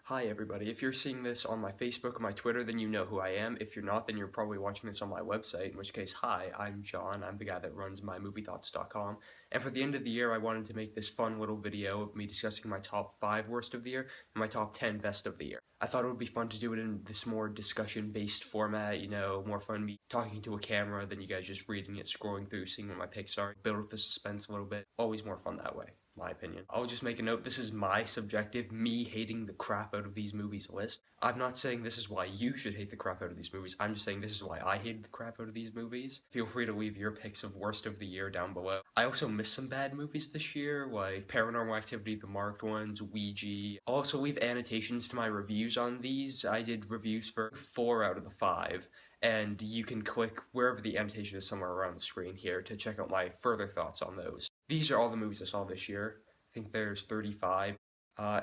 Hi everybody, if you're seeing this on my Facebook or my Twitter, then you know who I am. If you're not, then you're probably watching this on my website, in which case, hi, I'm John. I'm the guy that runs mymoviethoughts.com. And for the end of the year, I wanted to make this fun little video of me discussing my top 5 worst of the year and my top 10 best of the year. I thought it would be fun to do it in this more discussion-based format, more fun me talking to a camera than you guys just reading it, scrolling through, seeing what my picks are, build up the suspense a little bit. Always more fun that way, my opinion. I'll just make a note, this is my subjective, me hating the crap out of these movies list. I'm not saying this is why you should hate the crap out of these movies, I'm just saying this is why I hated the crap out of these movies. Feel free to leave your picks of worst of the year down below. I also missed some bad movies this year, like Paranormal Activity, the marked ones, Ouija. I'll also leave annotations to my reviews on these. I did reviews for 4 out of the 5. And you can click wherever the annotation is somewhere around the screen here to check out my further thoughts on those. These are all the movies I saw this year. I think there's 35.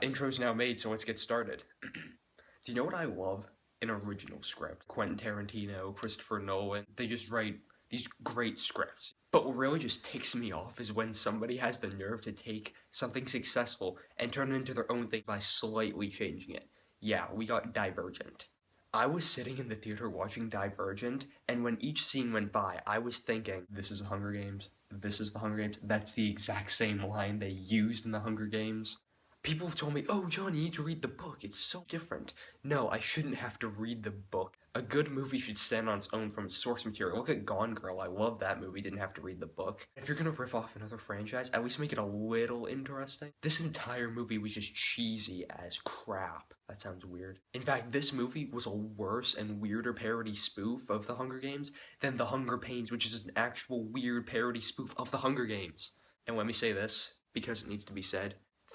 Intro's now made, so let's get started. Do you know what I love? An original script. Quentin Tarantino, Christopher Nolan, they just write these great scripts. But what really just ticks me off is when somebody has the nerve to take something successful and turn it into their own thing by slightly changing it. Yeah, we got Divergent. I was sitting in the theater watching Divergent, and when each scene went by, I was thinking, this is the Hunger Games, this is the Hunger Games, that's the exact same line they used in the Hunger Games. People have told me, oh John, you need to read the book, it's so different. No, I shouldn't have to read the book. A good movie should stand on its own from its source material. Look at Gone Girl, I love that movie, didn't have to read the book. If you're gonna rip off another franchise, at least make it a little interesting. This entire movie was just cheesy as crap. That sounds weird. In fact, this movie was a worse and weirder parody spoof of The Hunger Games than The Hunger Pains, which is an actual weird parody spoof of The Hunger Games. And let me say this, because it needs to be said,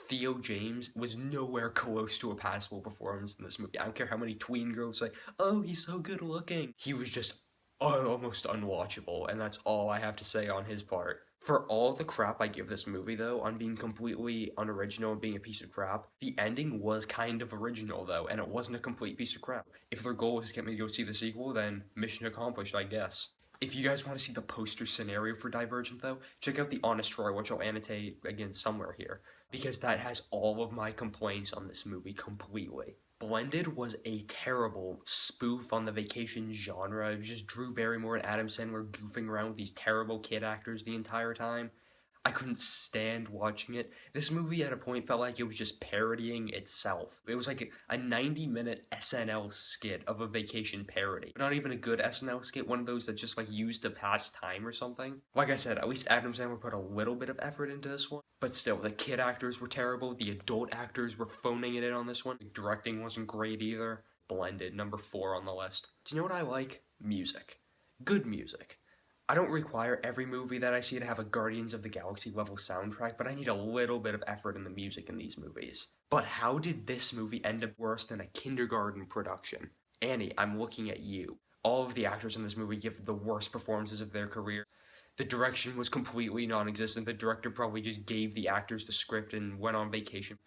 Theo James was nowhere close to a passable performance in this movie. I don't care how many tween girls say, oh, he's so good looking. He was just almost unwatchable, and that's all I have to say on his part. For all the crap I give this movie, though, on being completely unoriginal and being a piece of crap, the ending was kind of original, though, and it wasn't a complete piece of crap. If their goal was to get me to go see the sequel, then mission accomplished, I guess. If you guys want to see the poster scenario for Divergent, though, check out The Honest Troy, which I'll annotate again somewhere here, because that has all of my complaints on this movie completely. Blended was a terrible spoof on the vacation genre. It was just Drew Barrymore and Adam Sandler goofing around with these terrible kid actors the entire time. I couldn't stand watching it. This movie at a point felt like it was just parodying itself. It was like a 90-minute SNL skit of a vacation parody. Not even a good SNL skit, one of those that just like used to pass time or something. Like I said, at least Adam Sandler put a little bit of effort into this one. But still, the kid actors were terrible, the adult actors were phoning it in on this one. The directing wasn't great either. Blended, number 4 on the list. Do you know what I like? Music. Good music. I don't require every movie that I see to have a Guardians of the Galaxy level soundtrack, but I need a little bit of effort in the music in these movies. But how did this movie end up worse than a kindergarten production? Annie, I'm looking at you. All of the actors in this movie give the worst performances of their career. The direction was completely non-existent. The director probably just gave the actors the script and went on vacation.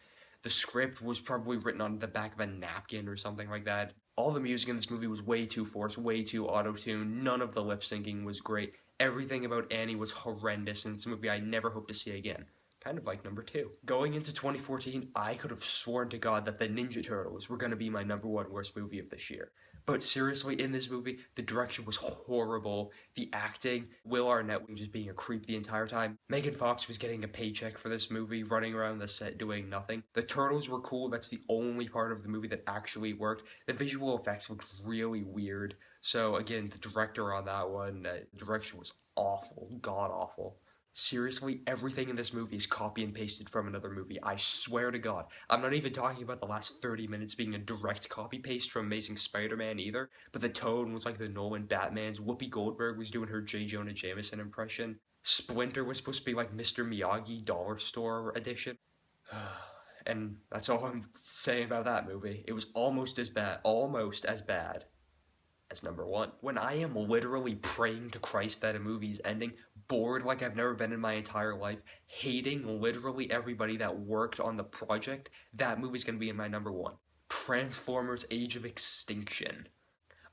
The script was probably written on the back of a napkin or something like that. All the music in this movie was way too forced, way too auto-tuned. None of the lip-syncing was great. Everything about Annie was horrendous, and it's a movie I never hope to see again. Kind of like number 2. Going into 2014, I could have sworn to God that the Ninja Turtles were going to be my number 1 worst movie of this year. But seriously, in this movie, the direction was horrible. The acting, Will Arnett was just being a creep the entire time. Megan Fox was getting a paycheck for this movie, running around the set doing nothing. The turtles were cool, that's the only part of the movie that actually worked. The visual effects looked really weird. So again, the director on that one, the direction was awful, god-awful. Seriously, everything in this movie is copy and pasted from another movie. I swear to God. I'm not even talking about the last 30 minutes being a direct copy-paste from Amazing Spider-Man either, but the tone was like the Nolan Batman's. Whoopi Goldberg was doing her J. Jonah Jameson impression. Splinter was supposed to be like Mr. Miyagi Dollar Store edition. And that's all I'm saying about that movie. It was almost as bad as number 1. When I am literally praying to Christ that a movie's ending, bored like I've never been in my entire life, hating literally everybody that worked on the project, that movie's gonna be in my number 1. Transformers: Age of Extinction.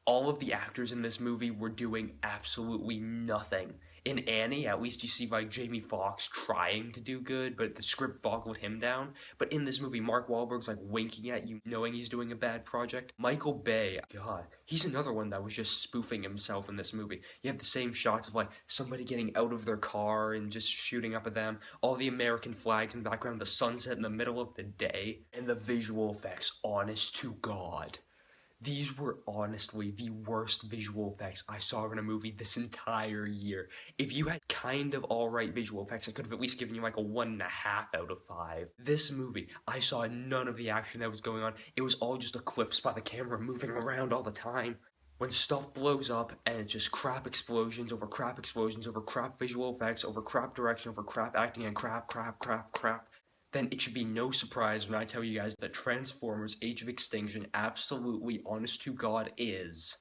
All of the actors in this movie were doing absolutely nothing. In Annie, at least you see like Jamie Foxx trying to do good, but the script boggled him down. But in this movie, Mark Wahlberg's like winking at you, knowing he's doing a bad project. Michael Bay, God, he's another one that was just spoofing himself in this movie. You have the same shots of like somebody getting out of their car and just shooting up at them, all the American flags in the background, the sunset in the middle of the day, and the visual effects, honest to God. These were honestly the worst visual effects I saw in a movie this entire year. If you had kind of alright visual effects, I could have at least given you like a 1.5 out of 5. This movie, I saw none of the action that was going on. It was all just eclipsed by the camera moving around all the time. When stuff blows up and it's just crap explosions over crap explosions over crap visual effects over crap direction over crap acting and crap, then it should be no surprise when I tell you guys that Transformers Age of Extinction absolutely, honest to God, is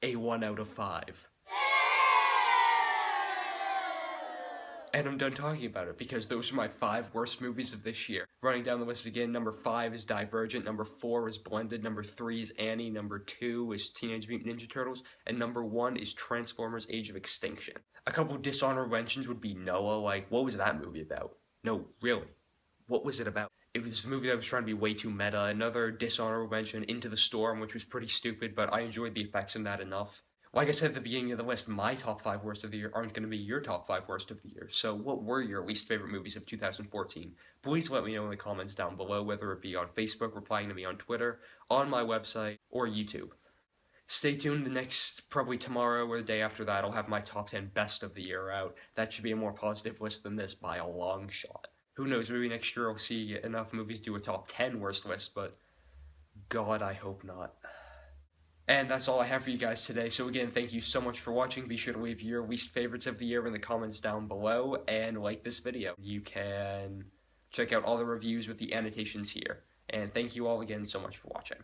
a 1 out of 5. And I'm done talking about it because those are my 5 worst movies of this year. Running down the list again, number 5 is Divergent, number 4 is Blended, number 3 is Annie, number 2 is Teenage Mutant Ninja Turtles, and number 1 is Transformers Age of Extinction. A couple dishonorable mentions would be Noah, like, what was that movie about? No, really. What was it about? It was a movie that was trying to be way too meta. Another dishonorable mention, Into the Storm, which was pretty stupid, but I enjoyed the effects in that enough. Like I said at the beginning of the list, my top 5 worst of the year aren't going to be your top 5 worst of the year. So what were your least favorite movies of 2014? Please let me know in the comments down below, whether it be on Facebook, replying to me on Twitter, on my website, or YouTube. Stay tuned, the next, probably tomorrow or the day after that, I'll have my top 10 best of the year out. That should be a more positive list than this by a long shot. Who knows, maybe next year I'll see enough movies do a top 10 worst list, but God, I hope not. And that's all I have for you guys today. So again, thank you so much for watching. Be sure to leave your least favorites of the year in the comments down below, and like this video. You can check out all the reviews with the annotations here. And thank you all again so much for watching.